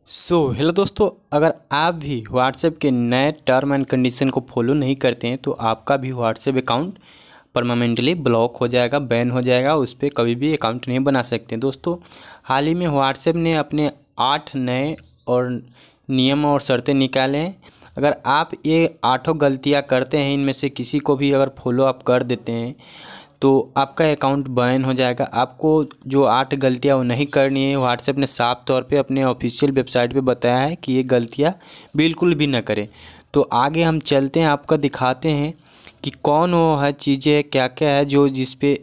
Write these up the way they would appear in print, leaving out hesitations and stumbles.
Hello दोस्तों, अगर आप भी व्हाट्सएप के नए टर्म एंड कंडीशन को फॉलो नहीं करते हैं तो आपका भी व्हाट्सएप अकाउंट परमानेंटली ब्लॉक हो जाएगा, बैन हो जाएगा। उस पर कभी भी अकाउंट नहीं बना सकते। दोस्तों, हाल ही में व्हाट्सएप ने अपने 8 नए और नियम और शर्तें निकाले हैं। अगर आप ये 8 गलतियाँ करते हैं, इनमें से किसी को भी अगर फॉलो अप कर देते हैं तो आपका अकाउंट बैन हो जाएगा। आपको जो 8 गलतियाँ वो नहीं करनी है। व्हाट्सएप ने साफ तौर पे अपने ऑफिशियल वेबसाइट पे बताया है कि ये गलतियाँ बिल्कुल भी ना करें। तो आगे हम चलते हैं, आपको दिखाते हैं कि कौन वो है चीज़ें, क्या क्या है जो जिस पे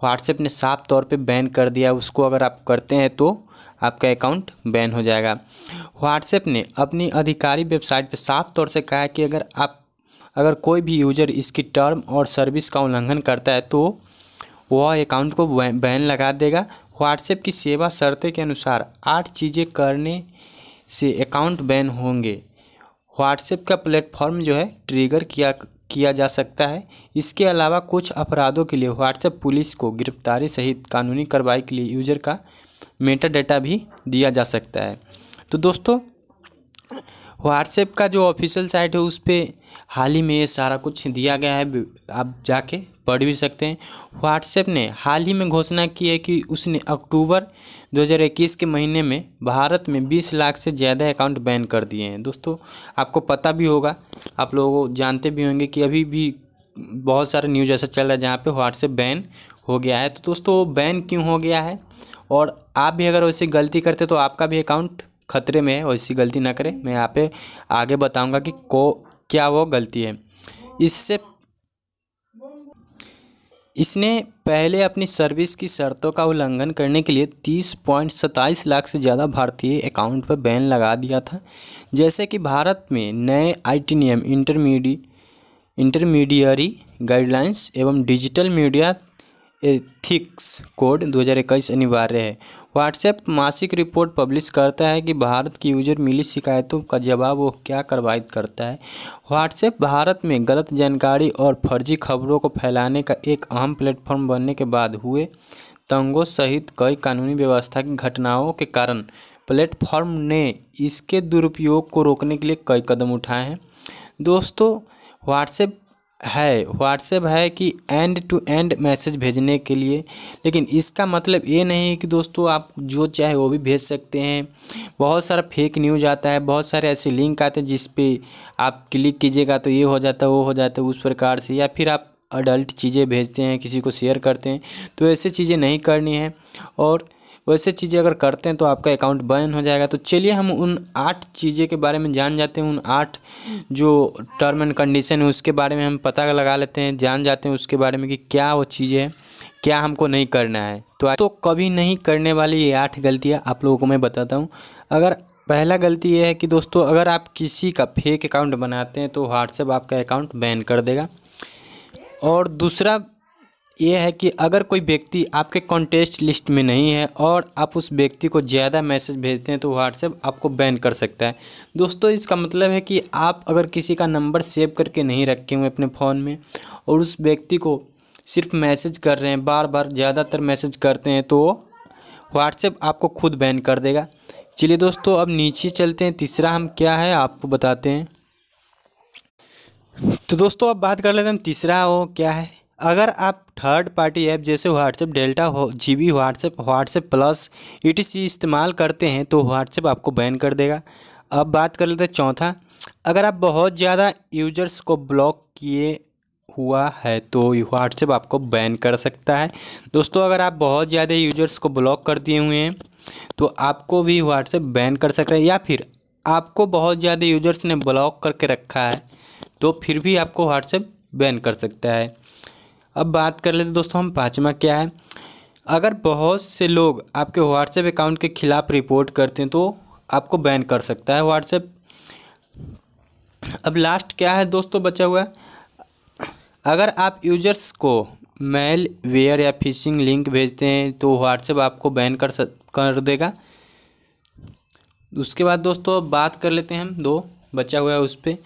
व्हाट्सएप ने साफ तौर पे बैन कर दिया है। उसको अगर आप करते हैं तो आपका अकाउंट बैन हो जाएगा। व्हाट्सएप ने अपनी आधिकारिक वेबसाइट पे साफ तौर से कहा है कि अगर कोई भी यूज़र इसकी टर्म और सर्विस का उल्लंघन करता है तो वह अकाउंट को बैन लगा देगा। व्हाट्सएप की सेवा शर्तें के अनुसार 8 चीज़ें करने से अकाउंट बैन होंगे। व्हाट्सएप का प्लेटफॉर्म जो है ट्रिगर किया जा सकता है। इसके अलावा कुछ अपराधों के लिए व्हाट्सएप पुलिस को गिरफ्तारी सहित कानूनी कार्रवाई के लिए यूज़र का मेटा डेटा भी दिया जा सकता है। तो दोस्तों, व्हाट्सएप का जो ऑफिशियल साइट है उस पर हाल ही में ये सारा कुछ दिया गया है, आप जाके पढ़ भी सकते हैं। व्हाट्सएप ने हाल ही में घोषणा की है कि उसने अक्टूबर 2021 के महीने में भारत में 20 लाख से ज़्यादा अकाउंट बैन कर दिए हैं। दोस्तों, आपको पता भी होगा, आप लोग जानते भी होंगे कि अभी भी बहुत सारा न्यूज़ ऐसा चल रहा है जहाँ पे व्हाट्सएप बैन हो गया है। तो दोस्तों, वो बैन क्यों हो गया है और आप भी अगर वैसी गलती करते तो आपका भी अकाउंट खतरे में है। वैसी गलती ना करें। मैं यहाँ पे आगे बताऊंगा कि क्या वो गलती है। इसने पहले अपनी सर्विस की शर्तों का उल्लंघन करने के लिए 30.27 लाख से ज़्यादा भारतीय अकाउंट पर बैन लगा दिया था। जैसे कि भारत में नए आईटी नियम, इंटरमीडियरी गाइडलाइंस एवं डिजिटल मीडिया एथिक्स कोड 2021 अनिवार्य है। व्हाट्सएप मासिक रिपोर्ट पब्लिश करता है कि भारत की यूजर मिली शिकायतों का जवाब वो क्या कार्रवाई करता है। व्हाट्सएप भारत में गलत जानकारी और फर्जी खबरों को फैलाने का एक अहम प्लेटफॉर्म बनने के बाद हुए दंगों सहित कई कानूनी व्यवस्था की घटनाओं के कारण प्लेटफॉर्म ने इसके दुरुपयोग को रोकने के लिए कई कदम उठाए हैं। दोस्तों, व्हाट्सएप है कि एंड टू एंड मैसेज भेजने के लिए, लेकिन इसका मतलब ये नहीं है कि दोस्तों आप जो चाहे वो भी भेज सकते हैं। बहुत सारा फेक न्यूज़ आता है, बहुत सारे ऐसे लिंक आते हैं जिस पे आप क्लिक कीजिएगा तो ये हो जाता है, वो हो जाता है, उस प्रकार से। या फिर आप अडल्ट चीज़ें भेजते हैं, किसी को शेयर करते हैं, तो ऐसे चीज़ें नहीं करनी है। और वैसे चीज़ें अगर करते हैं तो आपका अकाउंट बैन हो जाएगा। तो चलिए हम उन 8 चीज़ें के बारे में जान जाते हैं। उन 8 जो टर्म एंड कंडीशन है उसके बारे में हम पता लगा लेते हैं, जान जाते हैं उसके बारे में कि क्या वो चीज़ें हैं, क्या हमको नहीं करना है। तो कभी नहीं करने वाली ये 8 गलतियाँ आप लोगों को मैं बताता हूँ। अगर पहला गलती ये है कि दोस्तों, अगर आप किसी का फेक अकाउंट बनाते हैं तो व्हाट्सएप आपका अकाउंट बैन कर देगा। और दूसरा ये है कि अगर कोई व्यक्ति आपके कॉन्टेस्ट लिस्ट में नहीं है और आप उस व्यक्ति को ज़्यादा मैसेज भेजते हैं तो व्हाट्सएप आपको बैन कर सकता है। दोस्तों, इसका मतलब है कि आप अगर किसी का नंबर सेव करके नहीं रखे हुए अपने फ़ोन में और उस व्यक्ति को सिर्फ मैसेज कर रहे हैं, बार बार ज़्यादातर मैसेज करते हैं, तो व्हाट्सएप आपको खुद बैन कर देगा। चलिए दोस्तों, अब नीचे चलते हैं। तीसरा हम क्या है आपको बताते हैं। तो दोस्तों, अब बात कर लेते हैं हम तीसरा वो क्या है। अगर आप थर्ड पार्टी ऐप जैसे व्हाट्सएप डेल्टा हो, जीबी व्हाट्सएप प्लस ETC इस्तेमाल करते हैं तो व्हाट्सएप आपको बैन कर देगा। अब बात कर लेते हैं चौथा। अगर आप बहुत ज़्यादा यूजर्स को ब्लॉक किए हुआ है तो व्हाट्सएप आपको बैन कर सकता है। दोस्तों, अगर आप बहुत ज़्यादा यूजर्स को ब्लॉक कर दिए हुए हैं तो आपको भी व्हाट्सएप बैन कर सकता है। या फिर आपको बहुत ज़्यादा यूजर्स ने ब्लॉक करके रखा है तो फिर भी आपको व्हाट्सएप बैन कर सकता है। अब बात कर लेते हैं दोस्तों हम पाँचवा क्या है। अगर बहुत से लोग आपके व्हाट्सएप अकाउंट के खिलाफ रिपोर्ट करते हैं तो आपको बैन कर सकता है व्हाट्सएप। अब लास्ट क्या है दोस्तों बचा हुआ, अगर आप यूजर्स को मेल वेयर या फिशिंग लिंक भेजते हैं तो व्हाट्सएप आपको बैन कर देगा। उसके बाद दोस्तों बात कर लेते हैं हम 2 बचा हुआ है उस पर।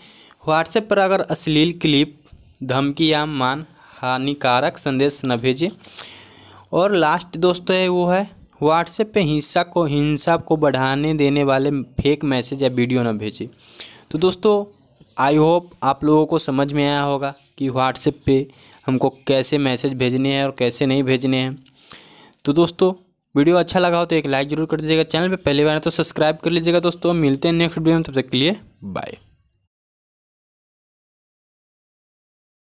व्हाट्सएप पर अगर अश्लील क्लिप, धमकी या हानिकारक संदेश न भेजें। और लास्ट दोस्तों है वो है व्हाट्सएप पे हिंसा को बढ़ाने देने वाले फेक मैसेज या वीडियो ना भेजें। तो दोस्तों आई होप आप लोगों को समझ में आया होगा कि व्हाट्सएप पे हमको कैसे मैसेज भेजने हैं और कैसे नहीं भेजने हैं। तो दोस्तों वीडियो अच्छा लगा हो तो एक लाइक ज़रूर कर दीजिएगा। चैनल पे पहली बार है तो सब्सक्राइब कर लीजिएगा। दोस्तों मिलते हैं नेक्स्ट वीडियो में, तब तक के लिए बाय।